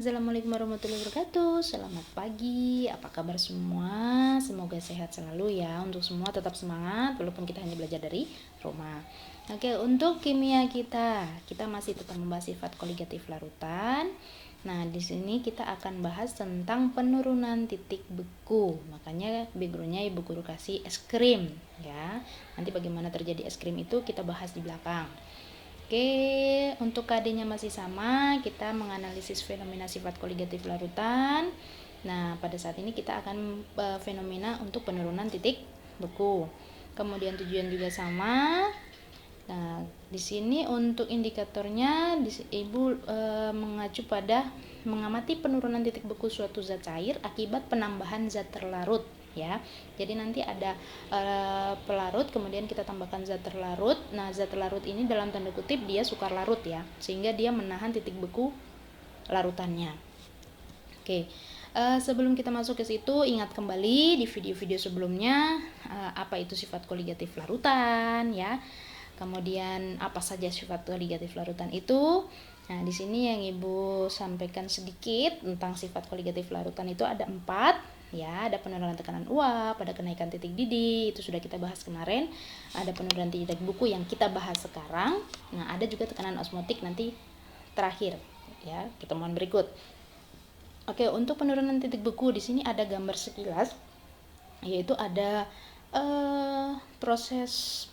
Assalamualaikum warahmatullahi wabarakatuh. Selamat pagi, apa kabar semua? Semoga sehat selalu ya. Untuk semua tetap semangat walaupun kita hanya belajar dari rumah. Oke, untuk kimia kita masih tetap membahas sifat koligatif larutan. Nah, di sini kita akan bahas tentang penurunan titik beku. Makanya backgroundnya ibu guru kasih es krim ya. Nanti bagaimana terjadi es krim itu kita bahas di belakang. Oke, untuk KD-nya masih sama, kita menganalisis fenomena sifat koligatif larutan. Nah, pada saat ini kita akan fenomena untuk penurunan titik beku. Kemudian tujuan juga sama. Nah, di sini untuk indikatornya Ibu mengacu pada mengamati penurunan titik beku suatu zat cair akibat penambahan zat terlarut ya. Jadi nanti ada pelarut, kemudian kita tambahkan zat terlarut. Nah, zat terlarut ini dalam tanda kutip dia sukar larut ya, sehingga dia menahan titik beku larutannya. Oke. Sebelum kita masuk ke situ, ingat kembali di video-video sebelumnya apa itu sifat koligatif larutan ya. Kemudian apa saja sifat koligatif larutan itu? Nah, di sini yang Ibu sampaikan sedikit tentang sifat koligatif larutan itu ada 4 ya. Ada penurunan tekanan uap, ada kenaikan titik didih, itu sudah kita bahas kemarin. Ada penurunan titik beku yang kita bahas sekarang. Nah, ada juga tekanan osmotik nanti terakhir ya, pertemuan berikut. Oke, untuk penurunan titik beku di sini ada gambar sekilas, yaitu ada proses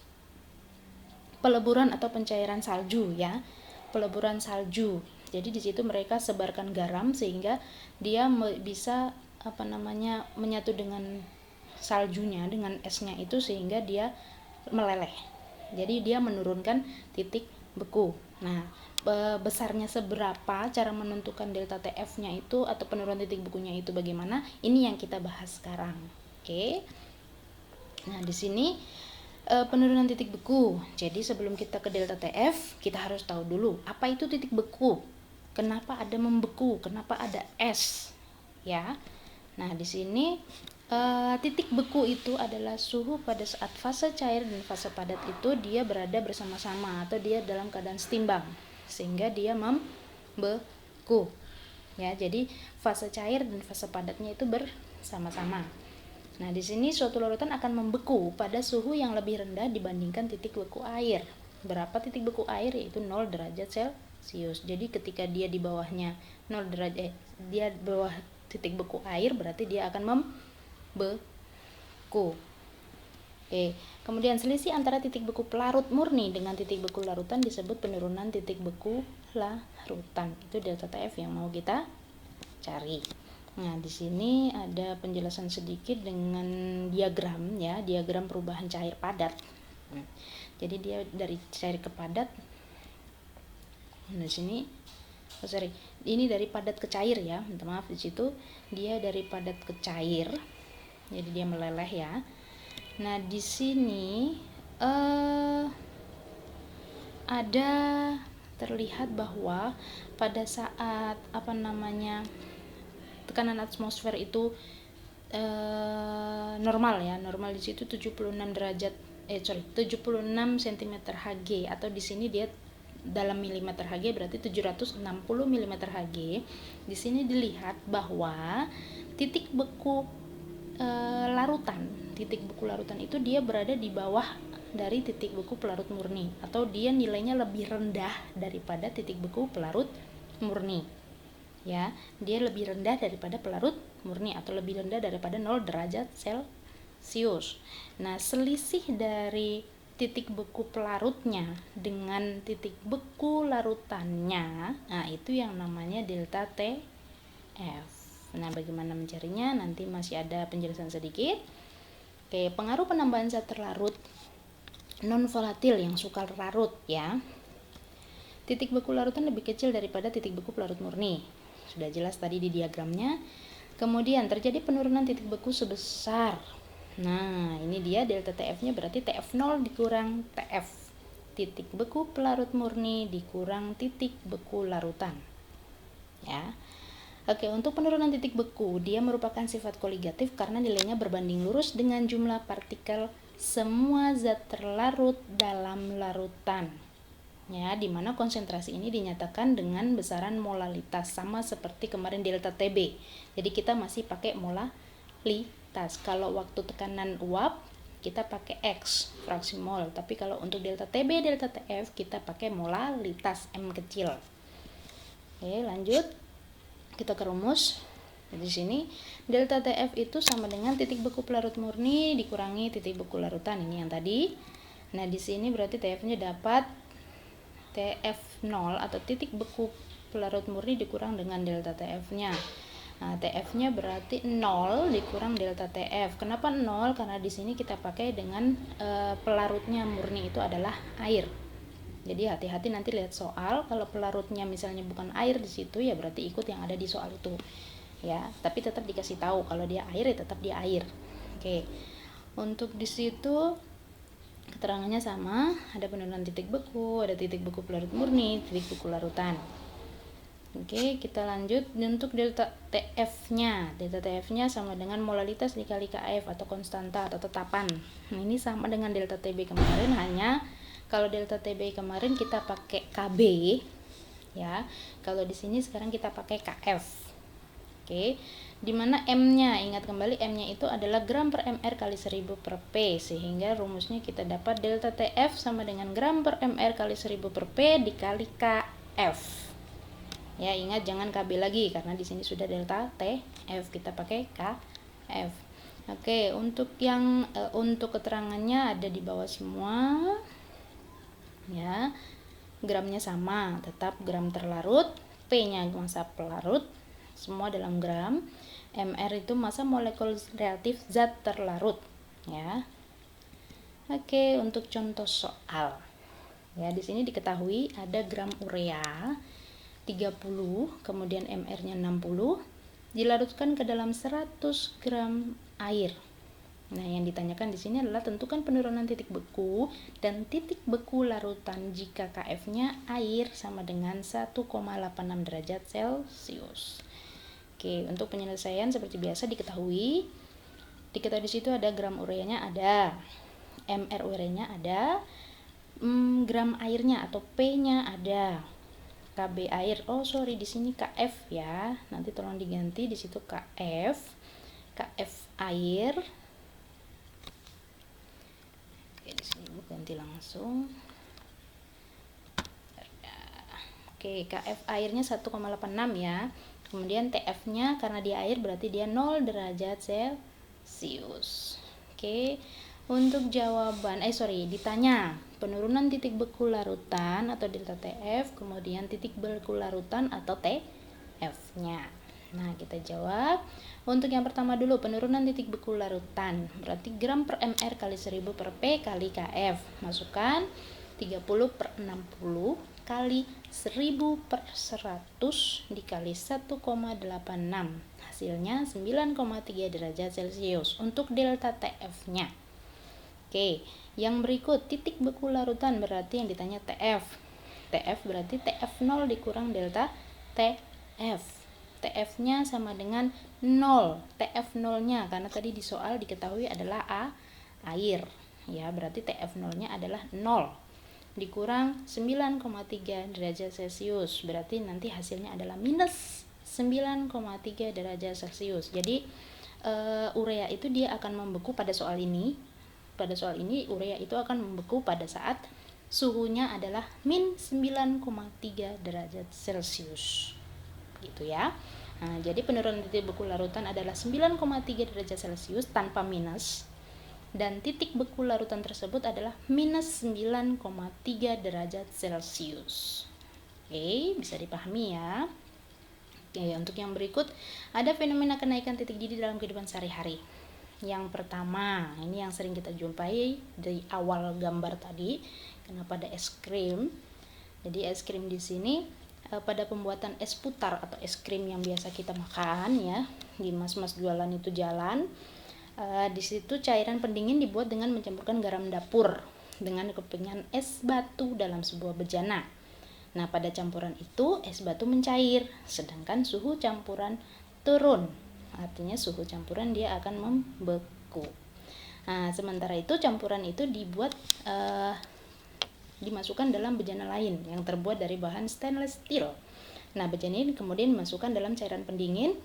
peleburan atau pencairan salju ya, peleburan salju. Jadi di situ mereka sebarkan garam sehingga dia bisa menyatu dengan saljunya, dengan esnya itu, sehingga dia meleleh. Jadi dia menurunkan titik beku. Nah, besarnya seberapa, cara menentukan delta TF-nya itu atau penurunan titik bekunya itu bagaimana? Ini yang kita bahas sekarang. Oke. Nah, di sini penurunan titik beku. Jadi sebelum kita ke delta TF, kita harus tahu dulu apa itu titik beku. Kenapa ada membeku? Kenapa ada es? Ya. Nah, di sini titik beku itu adalah suhu pada saat fase cair dan fase padat itu dia berada bersama-sama atau dia dalam keadaan setimbang sehingga dia membeku. Ya, jadi fase cair dan fase padatnya itu bersama-sama. Nah, di sini suatu larutan akan membeku pada suhu yang lebih rendah dibandingkan titik beku air. Berapa titik beku air? Yaitu 0 derajat Celcius. Jadi ketika dia di bawahnya 0 derajat dia bawah titik beku air, berarti dia akan membeku. Oke, kemudian selisih antara titik beku pelarut murni dengan titik beku larutan disebut penurunan titik beku larutan. Itu delta TF yang mau kita cari. Nah, di sini ada penjelasan sedikit dengan diagram ya, diagram perubahan cair padat. Jadi dia dari cair ke padat. Nah, di sini ini dari padat ke cair ya. Minta maaf, di situ dia dari padat ke cair. Jadi dia meleleh ya. Nah, di sini ada terlihat bahwa pada saat tekanan atmosfer itu normal ya, normal di situ 76 cm Hg, atau di sini dia dalam milimeter Hg berarti 760 mm Hg. Di sini dilihat bahwa titik beku titik beku larutan itu dia berada di bawah dari titik beku pelarut murni, atau dia nilainya lebih rendah daripada titik beku pelarut murni. Ya, dia lebih rendah daripada pelarut murni atau lebih rendah daripada 0 derajat Celcius. Nah, selisih dari titik beku pelarutnya dengan titik beku larutannya, nah itu yang namanya delta TF. Nah, bagaimana mencarinya? Nanti masih ada penjelasan sedikit. Oke, pengaruh penambahan zat terlarut non volatil yang sukar larut ya. Titik beku larutan lebih kecil daripada titik beku pelarut murni. Sudah jelas tadi di diagramnya. Kemudian terjadi penurunan titik beku sebesar. Nah, ini dia delta TF-nya, berarti TF0 dikurang TF titik beku pelarut murni dikurang titik beku larutan. Ya. Oke, untuk penurunan titik beku, dia merupakan sifat koligatif karena nilainya berbanding lurus dengan jumlah partikel semua zat terlarut dalam larutan. ya, di mana konsentrasi ini dinyatakan dengan besaran molalitas sama seperti kemarin delta TB. Jadi kita masih pakai molalitas. Kalau waktu tekanan uap kita pakai X, fraksi mol. Tapi kalau untuk delta TB, delta TF kita pakai molalitas M kecil. Oke, lanjut. Kita ke rumus. Di sini delta TF itu sama dengan titik beku pelarut murni dikurangi titik beku larutan, ini yang tadi. Nah, di sini berarti TF-nya dapat TF0 atau titik beku pelarut murni dikurang dengan delta TF-nya. Nah, TF-nya berarti 0 dikurang delta TF. Kenapa 0? Karena di sini kita pakai dengan pelarutnya murni itu adalah air. Jadi hati-hati nanti lihat soal, kalau pelarutnya misalnya bukan air di situ ya berarti ikut yang ada di soal itu. Ya, tapi tetap dikasih tahu kalau dia air ya tetap dia air. Oke. Untuk di situ keterangannya sama, ada penurunan titik beku, ada titik beku pelarut murni, titik beku larutan. Oke, kita lanjut. Untuk delta TF-nya, delta TF-nya sama dengan molalitas dikali KF atau konstanta atau tetapan. Nah, ini sama dengan delta TB kemarin, hanya kalau delta TB kemarin kita pakai KB, ya. Kalau di sini sekarang kita pakai KF. Oke, dimana M-nya, ingat kembali M-nya itu adalah gram per mr kali 1000 per P, sehingga rumusnya kita dapat delta TF sama dengan gram per mr kali 1000 per P dikali KF. Ya, ingat jangan KB lagi karena di sini sudah delta TF, kita pakai KF. Oke, untuk yang untuk keterangannya ada di bawah semua. Ya, gramnya sama, tetap gram terlarut, P-nya massa pelarut, semua dalam gram. MR itu massa molekul reaktif zat terlarut, ya. Oke, untuk contoh soal. Ya, di sini diketahui ada gram urea 30, kemudian MR-nya 60, dilarutkan ke dalam 100 gram air. Nah, yang ditanyakan di sini adalah tentukan penurunan titik beku dan titik beku larutan jika KF-nya air sama dengan 1,86 derajat Celcius. Oke, untuk penyelesaian seperti biasa diketahui di situ ada gram ureanya ada, MR ureanya ada, gram airnya atau P-nya ada, KB air. Oh, sorry, di sini KF ya. Nanti tolong diganti di situ KF air. Oke, di sini ganti langsung. Oke, KF airnya 1,86 ya. Kemudian TF-nya karena dia air berarti dia 0 derajat Celcius. Oke. Untuk jawaban ditanya penurunan titik beku larutan atau delta TF, kemudian titik beku larutan atau TF-nya. Nah, kita jawab. Untuk yang pertama dulu, penurunan titik beku larutan berarti gram per mr kali 1000 per P kali KF. Masukkan 30 per 60 kali 1000 per 100 dikali 1,86, hasilnya 9,3 derajat Celcius untuk delta TF-nya. Oke, yang berikut titik beku larutan berarti yang ditanya TF. TF berarti TF0 dikurang delta TF. TF-nya sama dengan 0. TF0-nya karena tadi di soal diketahui adalah air. Ya, berarti TF0-nya adalah 0 dikurang 9,3 derajat Celcius, berarti nanti hasilnya adalah minus 9,3 derajat Celcius. Jadi urea itu dia akan membeku pada soal ini. Pada soal ini urea itu akan membeku pada saat suhunya adalah min 9,3 derajat Celcius. Gitu ya. Nah, jadi penurunan titik beku larutan adalah 9,3 derajat Celcius tanpa minus. Dan titik beku larutan tersebut adalah minus 9,3 derajat Celcius. Oke, bisa dipahami ya. Oke, untuk yang berikut ada fenomena kenaikan titik didih dalam kehidupan sehari-hari. Yang pertama, ini yang sering kita jumpai di awal gambar tadi, kenapa ada es krim. Jadi es krim di sini pada pembuatan es putar atau es krim yang biasa kita makan ya, di mas-mas jualan itu jalan. Di situ cairan pendingin dibuat dengan mencampurkan garam dapur dengan kepingan es batu dalam sebuah bejana. Nah, pada campuran itu es batu mencair, sedangkan suhu campuran turun. Artinya suhu campuran dia akan membeku. Nah, sementara itu campuran itu dibuat dimasukkan dalam bejana lain yang terbuat dari bahan stainless steel. Nah, bejana ini kemudian dimasukkan dalam cairan pendingin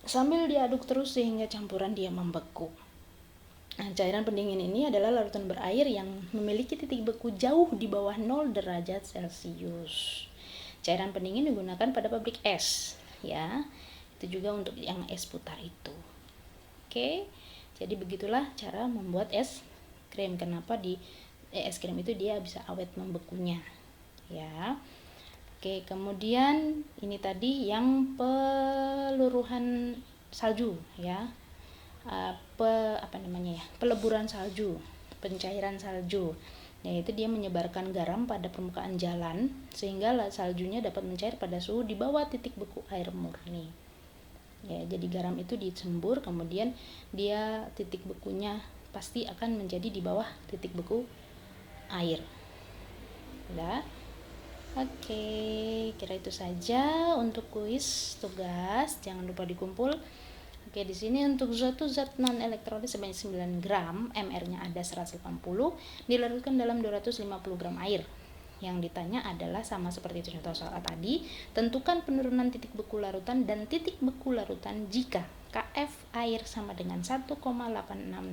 sambil diaduk terus sehingga campuran dia membeku. Nah, cairan pendingin ini adalah larutan berair yang memiliki titik beku jauh di bawah 0 derajat Celcius. Cairan pendingin digunakan pada pabrik es, ya. Itu juga untuk yang es putar itu. Oke. Jadi begitulah cara membuat es krim. Kenapa es krim itu dia bisa awet membekunya, ya. Oke, kemudian ini tadi yang peluruhan salju, ya. Peleburan salju, pencairan salju, yaitu dia menyebarkan garam pada permukaan jalan sehingga saljunya dapat mencair pada suhu di bawah titik beku air murni. Ya, jadi garam itu disembur, kemudian dia titik bekunya pasti akan menjadi di bawah titik beku air. Ya. Oke, kira itu saja untuk kuis tugas. Jangan lupa dikumpul. Oke, di sini untuk suatu zat non elektrolit sebanyak 9 gram, MR-nya ada 180, dilarutkan dalam 250 gram air. Yang ditanya adalah sama seperti contoh soal tadi, tentukan penurunan titik beku larutan dan titik beku larutan jika KF air sama dengan 1,86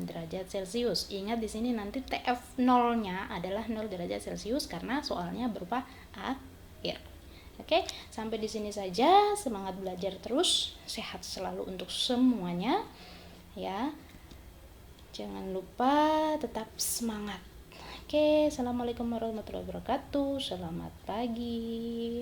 derajat Celcius. Ingat di sini nanti TF 0-nya adalah 0 derajat Celcius karena soalnya berupa air. Oke, sampai di sini saja. Semangat belajar terus, sehat selalu untuk semuanya, ya. Jangan lupa tetap semangat. Oke, assalamualaikum warahmatullahi wabarakatuh. Selamat pagi.